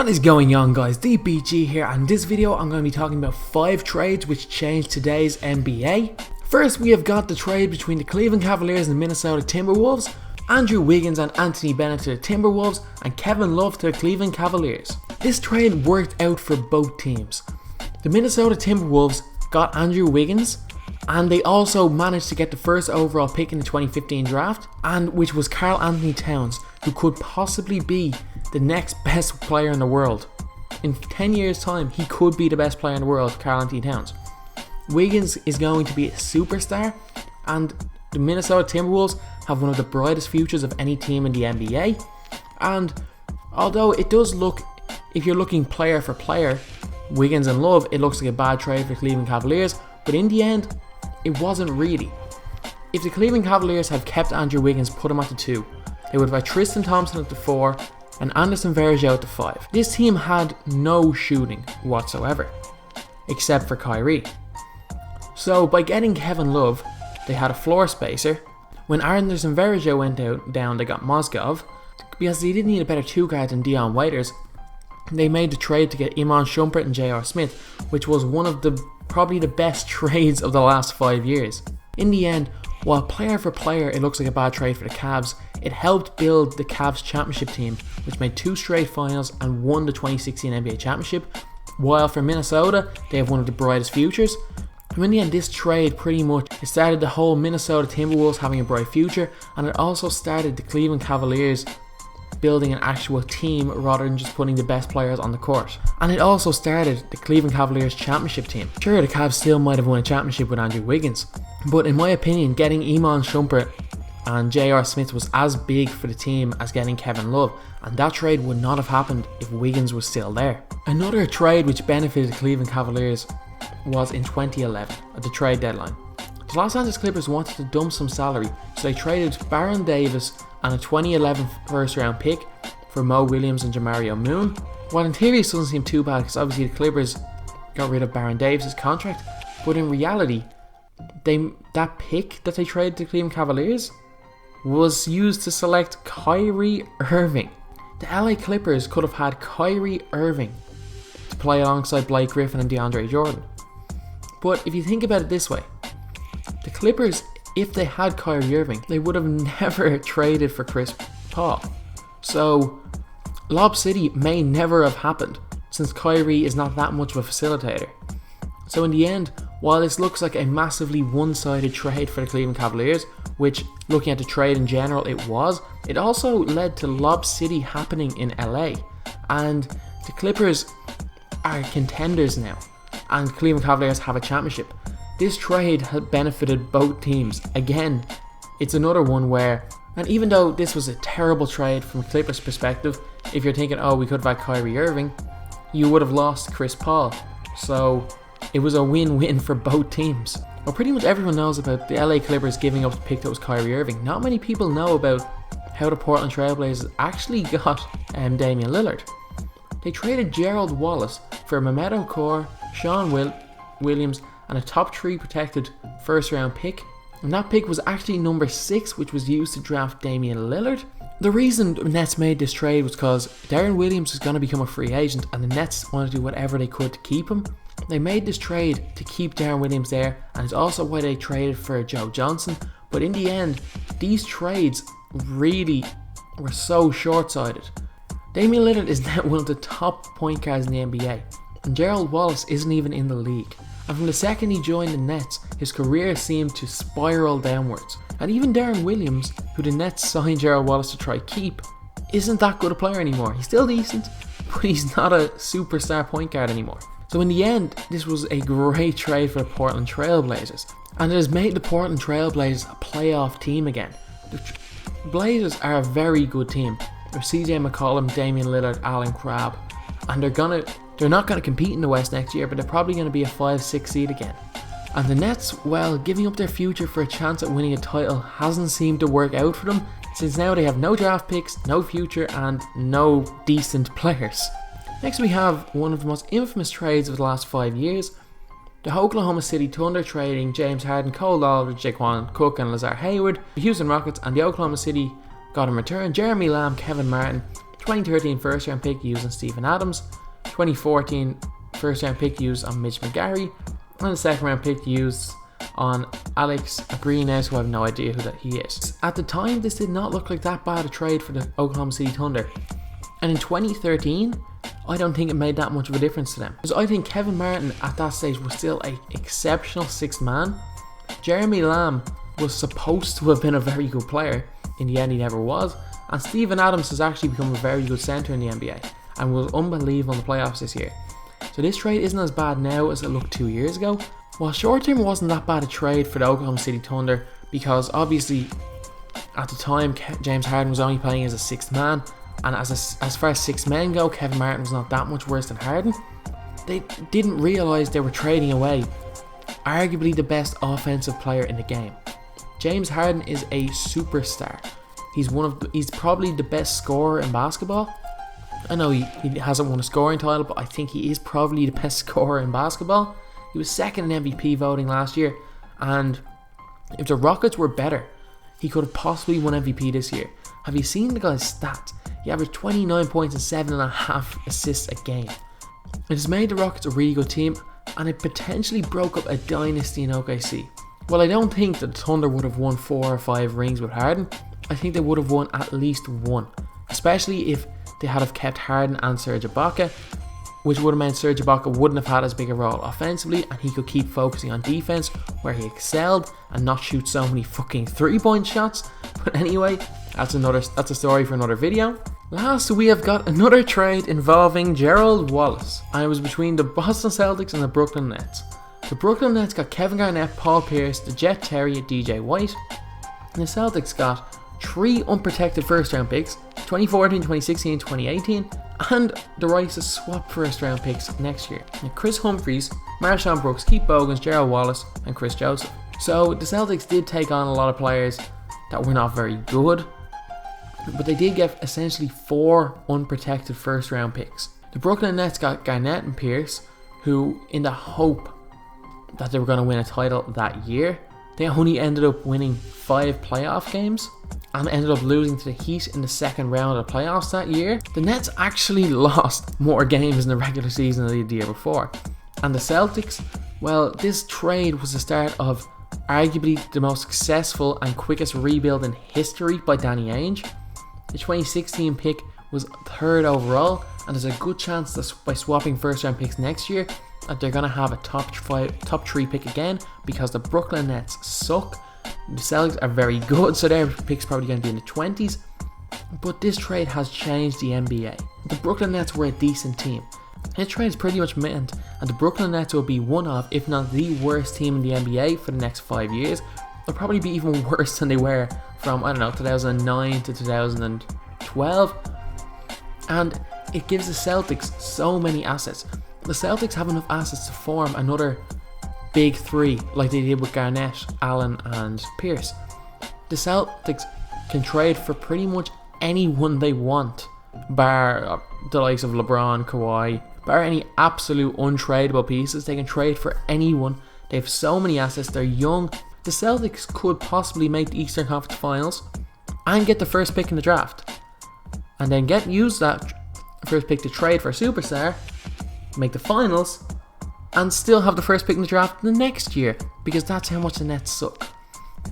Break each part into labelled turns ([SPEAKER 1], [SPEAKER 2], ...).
[SPEAKER 1] What is going on, guys? DBG here, and in this video I'm going to be talking about 5 trades which changed today's NBA. First, we have got the trade between the Cleveland Cavaliers and the Minnesota Timberwolves, Andrew Wiggins and Anthony Bennett to the Timberwolves, and Kevin Love to the Cleveland Cavaliers. This trade worked out for both teams. The Minnesota Timberwolves got Andrew Wiggins, and they also managed to get the first overall pick in the 2015 draft, and which was Karl Anthony Towns, who could possibly be the next best player in the world. In 10 years time, he could be the best player in the world, Karl Anthony Towns. Wiggins is going to be a superstar, and the Minnesota Timberwolves have one of the brightest futures of any team in the NBA. And although it does look, if you're looking player for player, Wiggins and Love, it looks like a bad trade for Cleveland Cavaliers, but in the end, it wasn't really. If the Cleveland Cavaliers had kept Andrew Wiggins, put him at the 2, they would have had Tristan Thompson at the 4 and Anderson Varejao at the 5. This team had no shooting whatsoever, except for Kyrie. So by getting Kevin Love, they had a floor spacer. When Anderson Varejao went down, they got Mozgov. Because they didn't need a better 2 guard than Dion Waiters, they made the trade to get Iman Shumpert and J.R. Smith, which was one of the probably the best trades of the last 5 years. In the end, while player for player it looks like a bad trade for the Cavs, it helped build the Cavs championship team, which made 2 straight finals and won the 2016 NBA championship, while for Minnesota, they have one of the brightest futures. And in the end, this trade pretty much it started the whole Minnesota Timberwolves having a bright future, and it also started the Cleveland Cavaliers building an actual team rather than just putting the best players on the court. And it also started the Cleveland Cavaliers championship team. Sure, the Cavs still might have won a championship with Andrew Wiggins, but in my opinion, getting Iman Shumpert and J.R. Smith was as big for the team as getting Kevin Love, and that trade would not have happened if Wiggins was still there. Another trade which benefited the Cleveland Cavaliers was in 2011 at the trade deadline. The Los Angeles Clippers wanted to dump some salary, so they traded Baron Davis and a 2011 first round pick for Mo Williams and Jamario Moon. While in theory it doesn't seem too bad because obviously the Clippers got rid of Baron Davis' contract, but in reality that pick that they traded to Cleveland Cavaliers was used to select Kyrie Irving. The LA Clippers could have had Kyrie Irving to play alongside Blake Griffin and DeAndre Jordan. But if you think about it this way, the Clippers, if they had Kyrie Irving, they would have never traded for Chris Paul. So Lob City may never have happened since Kyrie is not that much of a facilitator. So in the end, while this looks like a massively one-sided trade for the Cleveland Cavaliers, which looking at the trade in general it also led to Lob City happening in LA. And the Clippers are contenders now, and Cleveland Cavaliers have a championship. This trade had benefited both teams. Again, it's another one where, and even though this was a terrible trade from Clippers' perspective, if you're thinking, oh, we could have had Kyrie Irving, you would have lost Chris Paul. So it was a win-win for both teams. Well, pretty much everyone knows about the LA Clippers giving up the pick that was Kyrie Irving. Not many people know about how the Portland Trail Blazers actually got Damian Lillard. They traded Gerald Wallace for Mehmet Okur, Sean Williams, and a top 3 protected first round pick. And that pick was actually number 6, which was used to draft Damian Lillard. The reason the Nets made this trade was because Darren Williams is going to become a free agent, and the Nets want to do whatever they could to keep him. They made this trade to keep Darren Williams there, and it's also why they traded for Joe Johnson. But in the end, these trades really were so short-sighted. Damian Lillard is now one of the top point guards in the NBA, and Gerald Wallace isn't even in the league. And from the second he joined the Nets, his career seemed to spiral downwards. And even Darren Williams, who the Nets signed Gerald Wallace to try keep, isn't that good a player anymore. He's still decent, but he's not a superstar point guard anymore. So in the end, this was a great trade for the Portland Trail Blazers, and it has made the Portland Trail Blazers a playoff team again. The Blazers are a very good team. They're CJ McCollum, Damian Lillard, Alan Crabb, and they're not going to compete in the West next year, but they're probably going to be a 5-6 seed again. And the Nets, well, giving up their future for a chance at winning a title hasn't seemed to work out for them, since now they have no draft picks, no future, and no decent players. Next we have one of the most infamous trades of the last 5 years. The Oklahoma City Thunder trading James Harden, Cole Aldridge, Jaquan Cook and Lazar Hayward. The Houston Rockets and the Oklahoma City got in return Jeremy Lamb, Kevin Martin, 2013 first round pick used on Steven Adams, 2014 first round pick used on Mitch McGary, and the second round pick used on Alex Abrines, who I have no idea who that he is. At the time, this did not look like that bad a trade for the Oklahoma City Thunder. And in 2013, I don't think it made that much of a difference to them. Because I think Kevin Martin at that stage was still an exceptional sixth man. Jeremy Lamb was supposed to have been a very good player. In the end, he never was. And Steven Adams has actually become a very good centre in the NBA and was unbelievable in the playoffs this year. So this trade isn't as bad now as it looked 2 years ago. While short term wasn't that bad a trade for the Oklahoma City Thunder, because obviously at the time James Harden was only playing as a sixth man, and as far as six men go, Kevin Martin was not that much worse than Harden. They didn't realise they were trading away arguably the best offensive player in the game. James Harden is a superstar. He's probably the best scorer in basketball. I know he hasn't won a scoring title, but I think he is probably the best scorer in basketball. He was second in MVP voting last year, and if the Rockets were better, he could have possibly won MVP this year. Have you seen the guy's stats? He averaged 29 points and 7.5 assists a game. It has made the Rockets a really good team, and it potentially broke up a dynasty in OKC. Well, I don't think that the Thunder would have won 4 or 5 rings with Harden. I think they would have won at least one, especially if they had have kept Harden and Serge Ibaka, which would have meant Serge Ibaka wouldn't have had as big a role offensively, and he could keep focusing on defense where he excelled and not shoot so many fucking 3-point shots. But anyway, that's a story for another video. Last, we have got another trade involving Gerald Wallace, and it was between the Boston Celtics and the Brooklyn Nets. The Brooklyn Nets got Kevin Garnett, Paul Pierce, the Jet Terry, and DJ White, and the Celtics got 3 unprotected first round picks, 2014, 2016, 2018, and the rights to swap first round picks next year. And Chris Humphries, Marshawn Brooks, Keith Bogans, Gerald Wallace, and Chris Joseph. So the Celtics did take on a lot of players that were not very good, but they did get essentially 4 unprotected first round picks. The Brooklyn Nets got Garnett and Pierce, who, in the hope that they were going to win a title that year, they only ended up winning 5 playoff games and ended up losing to the Heat in the second round of the playoffs that year. The Nets actually lost more games in the regular season than they did the year before. And the Celtics, well, this trade was the start of arguably the most successful and quickest rebuild in history by Danny Ainge. The 2016 pick was 3rd overall, and there's a good chance that by swapping first round picks next year that they're going to have a top 3 pick again, because the Brooklyn Nets suck. The Celtics are very good, so their pick's probably going to be in the 20s. But this trade has changed the NBA. The Brooklyn Nets were a decent team. This trade is pretty much meant that the Brooklyn Nets will be one of, if not the worst team in the NBA for the next 5 years. They'll probably be even worse than they were from, 2009 to 2012. And it gives the Celtics so many assets. The Celtics have enough assets to form another big 3 like they did with Garnett, Allen, and Pierce. The Celtics can trade for pretty much anyone they want, bar the likes of LeBron, Kawhi, bar any absolute untradeable pieces. They can trade for anyone. They have so many assets. They're young. The Celtics could possibly make the Eastern Conference Finals and get the first pick in the draft, and then use that first pick to trade for a superstar, make the finals, and still have the first pick in the draft the next year, because that's how much the Nets suck.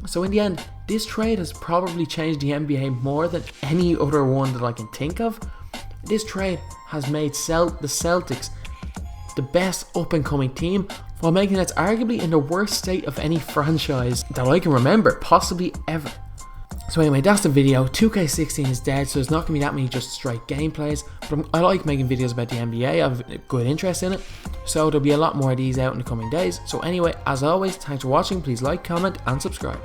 [SPEAKER 1] So in the end, this trade has probably changed the NBA more than any other one that I can think of. This trade has made the Celtics the best up-and-coming team, while making the Nets arguably in the worst state of any franchise that I can remember, possibly ever. So anyway, that's the video. 2K16 is dead, so there's not going to be that many just straight gameplays, but I like making videos about the NBA. I have a good interest in it, so there'll be a lot more of these out in the coming days. So anyway, as always, thanks for watching. Please like, comment, and subscribe.